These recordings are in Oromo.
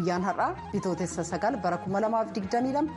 guyyaan har'aa bitootessa 9 bara 2022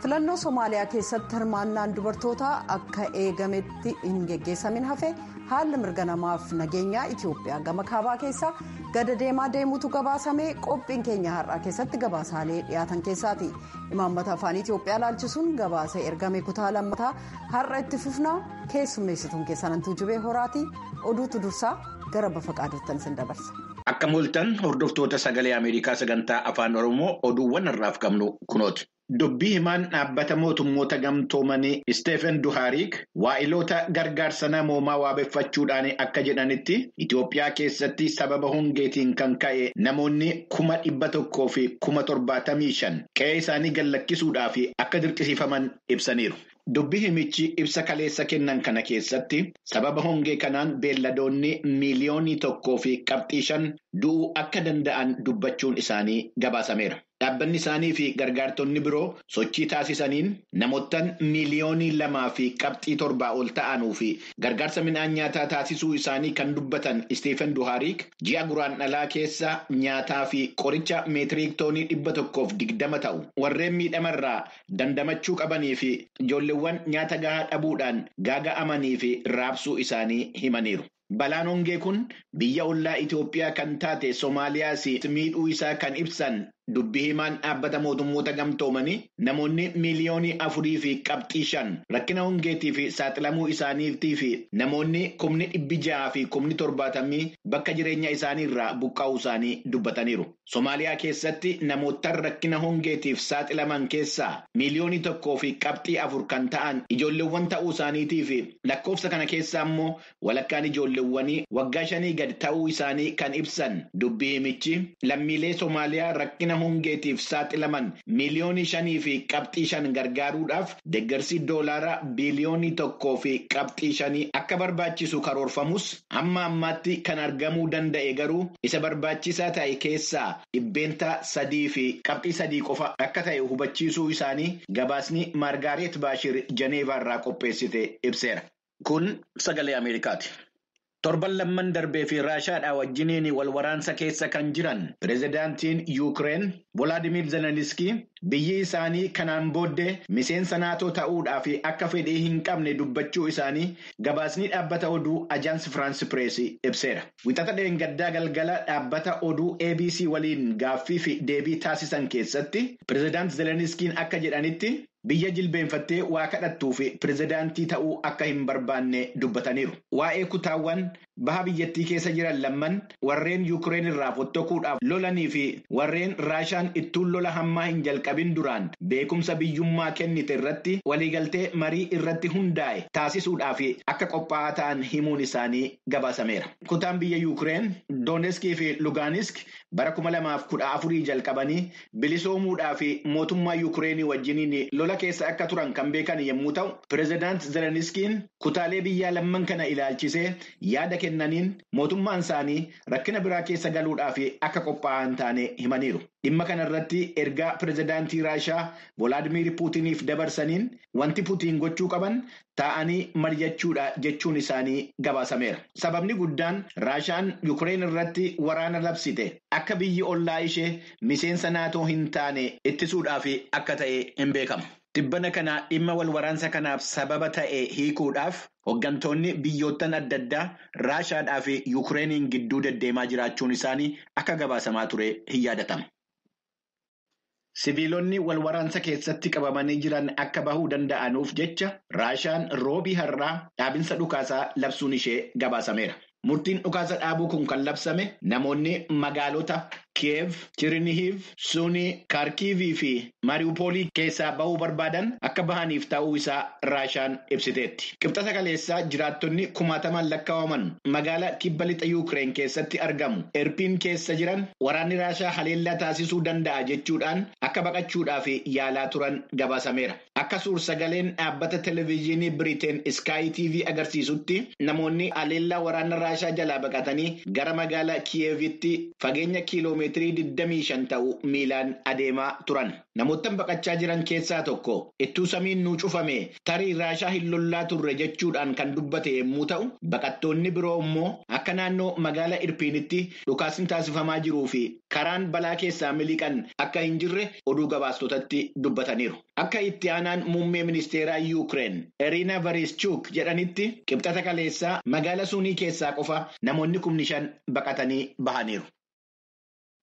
filannoo Somaaliyaa keessatti hirmaannaan dubartootaa akka eegametti hin geggeessamin hafe haalli mirga namaaf nageenyaa Itiyoophiyaa gama kaabaa keessa gada deemaa deemuutu gabaasame. Qophiin keenya har'aa keessatti gabaasaalee dhiyaatan keessaati. Imaammata afaan Itiyoophiyaa laalchisuun gabaasa ergame kutaa lammataa har'a itti fufnaa. Keessummeessituun keessanantuu jibee horaati. Oduutu dursaa gara bafa qaadottan sin dabarsa. Akka mul'atan hordoftoota sagalee Ameerikaa sagantaa afaan Oromoo oduuwwan har'aaf qabnu kunooti. Dubbii himaan dhaabbata mootummoota gamtoomanii Isteefen Duhaarik waa'iloota gargaarsa namoomaa waabeffachuudhaan akka jedhanitti Itoophiyaa keessatti sababa hongeetiin kan ka'e namoonni 175,000 qe'ee isaanii gallakkisuudhaaf akka dirqisiifaman ibsaniiru. Dubbii himichi ibsa kaleessa kennan kana keessatti sababa hongee kanaan beelladoonni miliyoonii 1.5 du'uu akka danda'an dubbachuun isaanii gabaasameera. Dhaabbanni isaanii fi gargaartonni biroo sochii taasisaniin namoottan miliyoonii 2.7 ol ta'anuu fi gargaarsa midhaan nyaataa taasisuu isaanii kan dubbatan Isteefen Duhaarik ji'a guraandhalaa keessa nyaataa fi qoricha meetirii toonii 120 ta'u warreen miidhamarraa dandamachuu qabanii fi ijoolleewwan nyaata gahaa dhabuudhaan gaaga'amanii fi raabsuu isaanii himaniiru. Balaan hongee kun biyya ollaa Itoophiyaa kan taate Somaaliyaas miidhuu isaa kan ibsan dubbii himaan dhaabbata mootummoota gamtoomanii namoonni miliyoonii 4.5 rakkina hongeetii fi saaxilamuu isaaniitii fi namoonni 600,000 fi 70,000 bakka jireenya isaanii irraa buqqa'uu isaanii dubbataniiru. Somaaliyaa keessatti namoota rakkina hongeetiif saaxilaman keessaa miliyoonii 1.4 kan ta'an ijoolleewwan ta'uu isaaniitii fi lakkoofsa kana keessaa immoo walakkaan ijoolleewwanii waggaa 5 gadi ta'uu isaanii kan ibsan dubbii himichi lammiilee Somaaliyaa rakkina hongeetiif saaxilaman miliyoonii 5.5 gargaaruudhaaf deeggarsi doolaara biliyoonii 1.5 akka barbaachisu karoorfamus amma ammaatti kan argamuu danda'e garuu isa barbaachisaa ta'e keessaa 3.3 qofa akka ta'e hubachiisuu isaanii gabaasni Maargaaret Baashir Janeevaa irraa qopheessite ibseera. Kun sagalee Ameerikaati. Torban lamman darbee fi Raashaadhaa wajjiniin wal waraansa keessa kan jiran pirezidaantiin Yuukireen Volodimiir Zelenskii biyyi isaanii kanaan booddee miseensa naatoo ta'uudhaaf akka fedhii hin qabne dubbachuu isaanii gabaasni dhaabbata oduu Ajaans Firaans Pireesii ibseera. Wixata dheengaddaa galgala dhaabbata oduu ABC waliin gaaffii fi deebii taasisan keessatti pirezidaant Zelenskiin akka jedhanitti biyya jilbeenfattee waa kadhattuu fi pirezidaantii ta'uu akka hin barbaanne dubbataniiru. Waa'ee kutaawwan baha biyyattii keessa jiran lamman warreen Yuukireen irraa fottoquudhaaf lolanii fi warreen Raashaan ittuun lola hammaa hin jalqabin duraan beekumsa biyyummaa kennite irratti waliigaltee marii irratti hundaa'e taasisuudhaaf akka qophaa'aa ta'an himuun isaanii gabaasameera. Kutaan biyya Yuukireen Dooneeskii fi Lugaanisk bara 2014 jalqabanii bilisoomuudhaaf mootummaa Yuukireenii wajjiniin lola keessa akka turan kan beekan yommuu ta'u, pirezidaant Zelenskiin kutaalee biyyaa lamman kana ilaalchisee yaada kennaniin mootummaan isaanii rakkina biraa keessa galuudhaaf akka qophaa'an taane himaniiru. Dhimma kana irratti ergaa pirezidaantii Raashaa Volodimiir Puutiniif dabarsaniin wanti Puutiin gochuu qaban taa'anii mari'achuudha jechuun isaanii gabaasameera. Sababni guddaan Raashaan Yuukireen irratti waraana labsite akka biyyi ollaa ishee miseensa naatoo hin taane ittisuudhaaf akka ta'e hin beekamu. Tibbana kana dhimma wal waraansa kanaaf sababa ta'e hiikuudhaaf hooggantoonni biyyoottan adda addaa Raashaadhaa fi Yuukireeniin gidduu deddeemaa jiraachuun isaanii akka gabaasamaa ture hin yaadatama. Siviilonni wal waraansa keessatti qabamanii jiran akka bahuu danda'anuuf jecha Raashaan roobii har'aa dhaabinsa dhukaasaa labsuun ishee gabaasameera. Murtiin dhukaasa dhaabuu kun kan labsame namoonni magaalota Kiev, Chirnihiv, Suunii, Kaarkiivii fi Mariupoolii keessaa bahuu barbaadan akka bahaniif ta'uu isaa Raashaan ibsiteetti. Qibxata kaleessaa jiraattonni 1,000 lakkaa'aman magaalaa kibba lixa Yuukireen keessatti argamu Irpiin keessa jiran waraanni Raashaa haleellaa taasisuu danda'a jechuudhaan akka baqachuudhaaf yaalaa turan gabaasameera. Akka suur-sagaleen dhaabbata televezyiinii Biriteen Sky TV agarsiisutti namoonni haleellaa waraana Raashaa jalaa baqatanii gara magaalaa Kiyevitti fageenya kiiloomeetirii kiiloomeetirii 25 ta'u miilaan adeemaa turan. Namoottan baqachaa jiran keessaa tokko ittuu samiin nuu cufame tarii Raashaa hin lollaa turre jechuudhaan kan dubbate yommuu ta'u, baqattoonni biroo immoo akka naannoo magaalaa Irpiinitti dhukaasni taasifamaa jiruu fi karaan balaa keessaa miliqan akka hin jirre oduu gabaastotatti dubbataniiru. Akka itti aanaan muummee ministeeraa Yuukireen Iriina Vereshchuk jedhanitti qibxata kaleessaa magaalaa sunii keessaa qofa namoonni 5,000 baqatanii bahaniiru.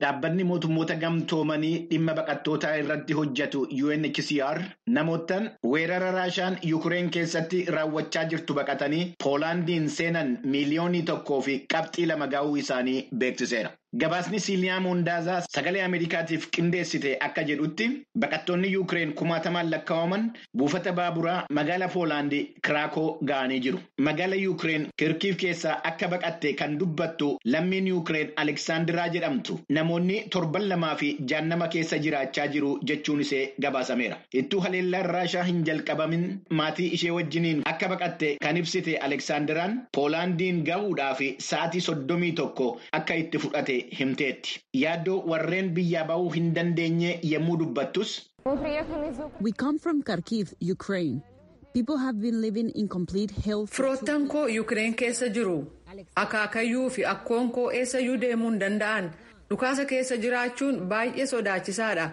Dhaabbanni mootummoota gamtoomanii dhimma baqattootaa irratti hojjetu UNHCR namoottan weerara Raashaan Yuukireen keessatti raawwachaa jirtu baqatanii Poolaandiin seenan 1,200,000 ga'uu isaanii beeksiseera. Gabaasni Siiliyaa Moondaazaa sagalee Ameerikaatiif qindeessite akka jedhutti baqattoonni Yuukireen 60,000 lakkaa'aman buufata baaburaa magaalaa Poolaandii Kiraakoo ga'anii jiru. Magaalaa Yuukireen Kirkiif keessaa akka baqatte kan dubbattu lammiin Yuukireen Aleksaandiraa jedhamtu namoonni 7,260 keessa jiraachaa jiru jechuun ishee gabaasameera. Ittuu haleellaan Raashaa hin jalqabamin maatii ishee wajjiniin akka baqatte kan ibsite Aleksaandiraan Poolaandiin gahuudhaaf sa'aatii 31 akka itti fudhate himteetti. Yaaddoo warreen biyyaa bahuu hin dandeenye yommuu dubbattus. We come from Kharkiv, Ukraine. People have been living in complete health. Firoottan koo Yuukireen keessa jiru. Akaakayyuu fi akkoon koo eessayyuu deemuu hin danda'an. Dhukaasa keessa jiraachuun baay'ee sodaachisaadha.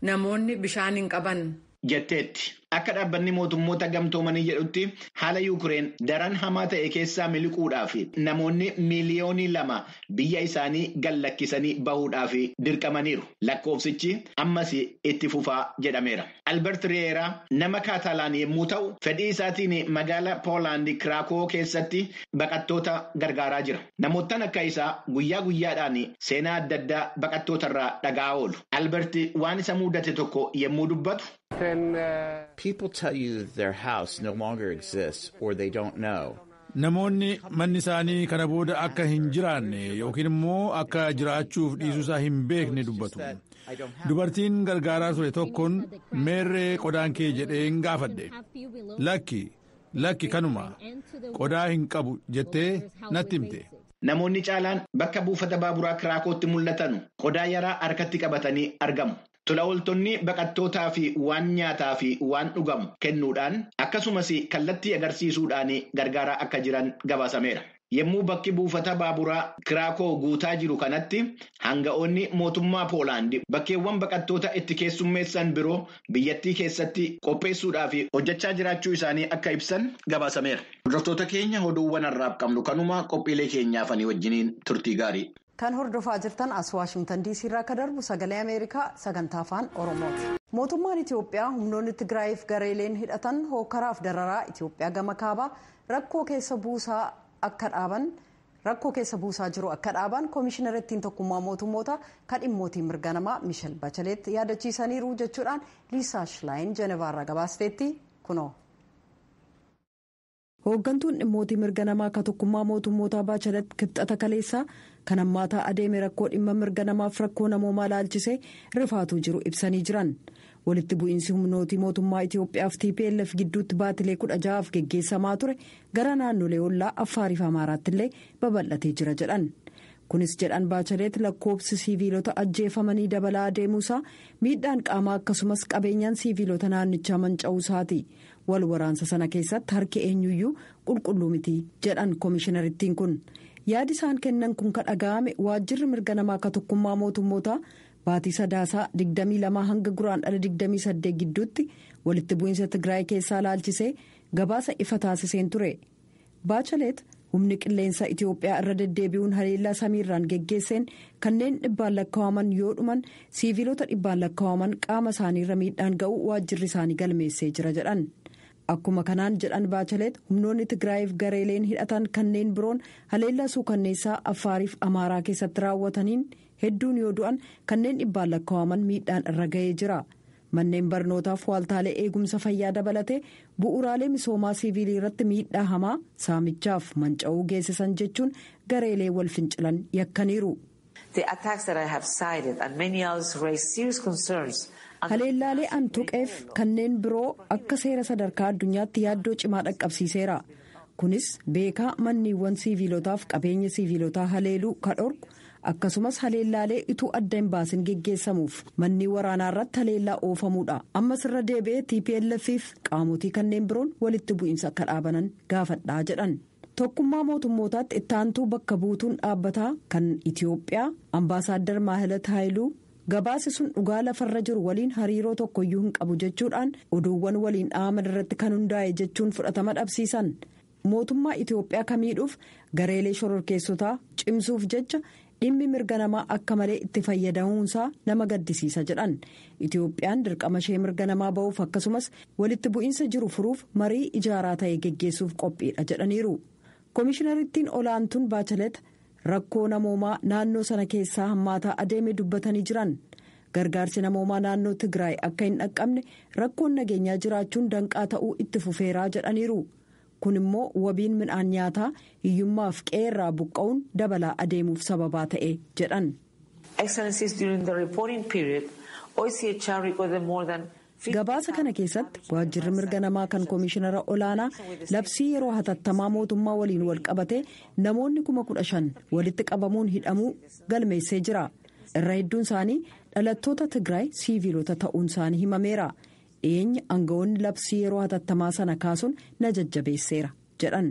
Namoonni bishaan hin qaban. Jetteetti. Akka dhaabbanni mootummoota gamtoomanii jedhutti haala Yuukireen daran hamaa ta'e keessaa miliquudhaaf namoonni 2,000,000 biyya isaanii gallakkisanii bahuudhaaf dirqamaniiru. Lakkoofsichi ammas itti fufaa jedhameera. Albert Riyeeraa nama Kaatalaan yommuu ta'u fedhii isaatiin magaalaa Poolaandii Kiraakoo keessatti baqattoota gargaaraa jira. Namoottan akka isaa guyyaa guyyaadhaan seenaa adda addaa baqattootarraa dhaga'aa oolu. Albert waan isa mudate tokko yommuu dubbatu. People tell you their house no longer exists or they don't know. Namoonni manni isaanii kana booda akka hin jiraanne yookiin immoo akka jiraachuuf dhiisuusaa hin beekne dubbatu. Dubartiin gargaaraa ture tokkoon meerree qodaan kee jedheen gaafadhe. Lakki kanuma qodaa hin qabu jettee natti himte. Namoonni caalaan bakka buufata baaburaa Kiraakootti mul'atan qodaa yaraa harkatti qabatanii argamu. Tola ooltonni baqattootaa fi waan nyaataa fi waan dhugamu kennuudhaan akkasumas kallattii agarsiisuudhaan gargaaraa akka jiran gabaasameera. Yommuu bakki buufata baaburaa Kiraakoo guutaa jiru kanatti hanga'oonni mootummaa Poolaandii bakkeewwan baqattoota itti keessummeessan biroo biyyattii keessatti qopheessuudhaaf hojjechaa jiraachuu isaanii akka ibsan gabaasameera. Hordoftoota keenya oduuwwan har'aaf qabnu kanuma qophiilee keenyaafanii wajjiniin turtii gaarii. Kan hordofaa jirtan as Waashingtan DC irraa akka darbu sagalee Ameerikaa sagantaa afaan Oromooti. Mootummaan Itoophiyaa humnoonni Tigraayiif gareeleen hidhatan hookaraaf dararaa Itoophiyaa gama kaabaa rakkoo keessa buusaa jiru akka dhaaban koomishiinarittiin tokkummaa mootummoota kan dhimmootii mirga namaa Miishel Bachaleet yaadachiisaniiru jechuudhaan Liisaa Shilaayin Jenevaarraa gabaasteetti kunoo. Hooggantuun dhimmootii mirga namaa akka tokkummaa mootummootaa Bachaleet kibxata kaleessaa kan hammaataa adeeme rakkoo dhimma mirga namaaf rakkoo namoomaa laalchisee rifaatuu jiru ibsanii jiran. Walitti bu'iinsi humnootii mootummaa Itoophiyaaf TPLF gidduutti baatilee 16 geggeessamaa ture gara naannolee ollaa Affaarii fi Amaaraatti illee babal'atee jira jedhan. Kunis jedhan Bachaleet lakkoofsi siiviilota ajjeefamanii dabalaa adeemuusaa miidhaan qaamaa akkasumas qabeenyaan siiviilota naannichaa manca'uusaati. Wal waraansa sana keessatti harki eenyuyyuu qulqulluu miti jedhan koomishiinarittiin kun. Yaadi isaan kennan kun kan dhaga'ame waajjirri mirga namaa akka tokkummaa mootummootaa baatii sadaasaa 22 hanga guraandhala 28 gidduutti walitti bu'iinsa Tigraay keessaa laalchisee gabaasa ifa taasiseen ture. Bachaleet humni qilleensa Itoophiyaa irra deddeebi'uun haleellaa samiirraan geggeesseen kanneen dhibbaan lakkaa'aman yoo dhuman siiviilota dhibbaan lakkaa'aman qaama isaaniirra miidhaan ga'u waajjirri isaanii galmeessee jira jedhan. Akkuma kanaan jedhan Bachaleet humnoonni Tigraayiif gareeleen hidhatan kanneen biroon haleellaa suukanneessaa Affaariif Amaaraa keessatti raawwataniin hedduun yoo du'an kanneen dhibbaan lakkaa'aman miidhaan irra ga'ee jira. Manneen barnootaaf waaltaalee eegumsa fayyaa dabalatee bu'uuraalee misoomaa siivilii irratti miidhaa hamaa saamichaaf manca'uu geessisan jechuun gareelee wal fincilan yakkaniiru. Haleellaalee an tuqeef kanneen biroo akka seera sadarkaa addunyaatti yaaddoo cimaa dhaqqabsiiseera. Kunis beekaa manniiwwan siiviilotaaf qabeenya siiviilotaa haleeluu ka dhorku akkasumas haleellaalee ituu adda hin baasin geggeessamuuf manni waraanaa irratti haleellaa oofamuudha. ammas irra deebi'ee TPLF'if qaamotii kanneen biroon walitti bu'iinsa akka dhaabanan gaafadhaa jedhan. tokkummaa mootummootaatti itti aantuu bakka buutuun dhaabbataa kan Itiyoophiyaa ambaasaaddar Maahilat Haayiluu gabaasi sun dhugaa lafarra jiru waliin hariiroo tokkoyyuu hin qabu jechuudhaan oduuwwan waliin dhaaman irratti kan hundaa'e jechuun fudhatama dhabsiisan. mootummaa Itiyoophiyaa kamiidhuuf gareelee shororkeessotaa cimsuuf jecha dhimmi mirga namaa akka malee itti fayyadamuunsaa nama gaddisiisa jedhan. Itiyoophiyaan dirqama ishee mirga namaa ba'uuf akkasumas walitti bu'iinsa jiru furuuf marii ijaaraa ta'e geggeessuuf qophiidha jedhaniiru. Komishiinarittiin olaantuun Baachelet rakkoo namoomaa naannoo sana keessaa hammaataa adeeme dubbatanii jiran. Gargaarsi namoomaa naannoo Tigraay akka hin dhaqqabne rakkoon nageenyaa jiraachuun danqaa ta'uu itti fufeeraa jedhaniiru. kun immoo wabiin midhaan nyaataa hiyyummaaf qeerraa buqqa'uun dabalaa adeemuuf sababaa ta'e jedhan. Gabaasa kana keessatti waajjirri mirga namaa kan komishinara olaanaa labsii yeroo hatattamaa mootummaa waliin wal qabate namoonni 15,000 walitti qabamuun hidhamuu galmeessee jira. Irra hedduun isaanii dhalattoota Tigraay siiviilota ta'uun isaanii himameera. Dhiyeenya aangawoonni labsii yeroo hatattamaa sana kaasuun na jajjabeesseera jedhan.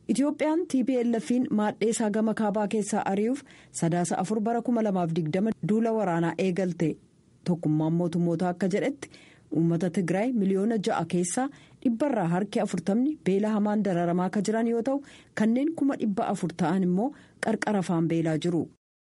Itiyoophiyaan TPLF'n maadheesaa gama kaabaa keessaa ari'uuf 3/4/2020 duula waraanaa eegalte. Tokkummaan mootummootaa akka jedhetti uummata Tigraay miliyoona 6 keessaa 40% beela hamaan dararamaa akka jiran yoo ta'u kanneen 400,000 ta'an immoo qarqara afaan beelaa jiru.